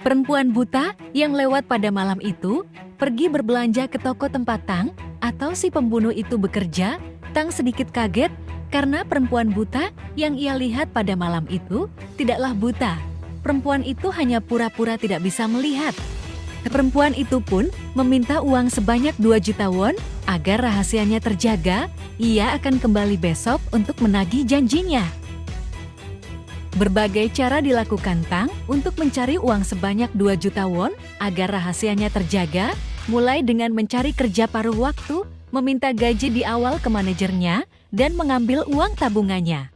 Perempuan buta yang lewat pada malam itu pergi berbelanja ke toko tempat Tang atau si pembunuh itu bekerja. Tang sedikit kaget karena perempuan buta yang ia lihat pada malam itu tidaklah buta. Perempuan itu hanya pura-pura tidak bisa melihat. Perempuan itu pun meminta uang sebanyak 2 juta won agar rahasianya terjaga. Ia akan kembali besok untuk menagih janjinya. Berbagai cara dilakukan Tang untuk mencari uang sebanyak 2 juta won agar rahasianya terjaga, mulai dengan mencari kerja paruh waktu, meminta gaji di awal ke manajernya, dan mengambil uang tabungannya.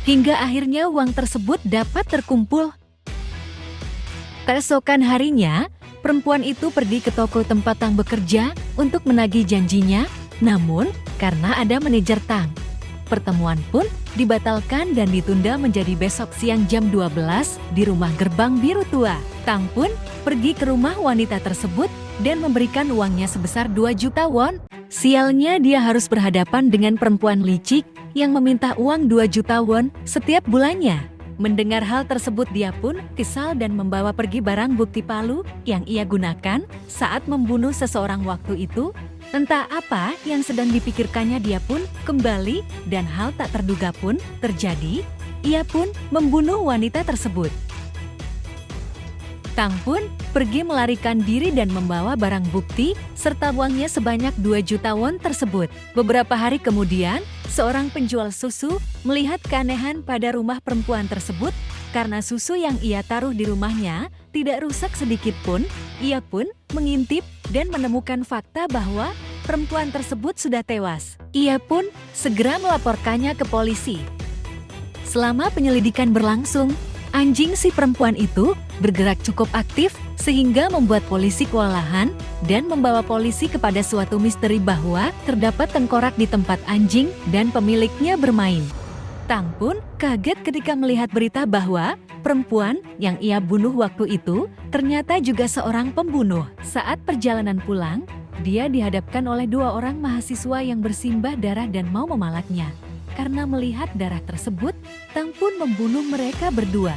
Hingga akhirnya uang tersebut dapat terkumpul. Keesokan harinya, perempuan itu pergi ke toko tempat Tang bekerja untuk menagih janjinya, namun karena ada manajer Tang, pertemuan pun dibatalkan dan ditunda menjadi besok siang jam 12 di rumah gerbang biru tua. Tang pun pergi ke rumah wanita tersebut dan memberikan uangnya sebesar 2 juta won. Sialnya dia harus berhadapan dengan perempuan licik yang meminta uang 2 juta won setiap bulannya. Mendengar hal tersebut dia pun kesal dan membawa pergi barang bukti palu yang ia gunakan saat membunuh seseorang waktu itu. Entah apa yang sedang dipikirkannya, dia pun kembali dan hal tak terduga pun terjadi. Ia pun membunuh wanita tersebut. Tang pun pergi melarikan diri dan membawa barang bukti serta uangnya sebanyak 2 juta won tersebut. Beberapa hari kemudian, seorang penjual susu melihat keanehan pada rumah perempuan tersebut karena susu yang ia taruh di rumahnya tidak rusak sedikit pun. Ia pun mengintip dan menemukan fakta bahwa perempuan tersebut sudah tewas. Ia pun segera melaporkannya ke polisi. Selama penyelidikan berlangsung, anjing si perempuan itu bergerak cukup aktif sehingga membuat polisi kewalahan dan membawa polisi kepada suatu misteri bahwa terdapat tengkorak di tempat anjing dan pemiliknya bermain. Tang pun kaget ketika melihat berita bahwa perempuan yang ia bunuh waktu itu ternyata juga seorang pembunuh. Saat perjalanan pulang, dia dihadapkan oleh 2 orang mahasiswa yang bersimbah darah dan mau memalaknya. Karena melihat darah tersebut, Tang pun membunuh mereka berdua.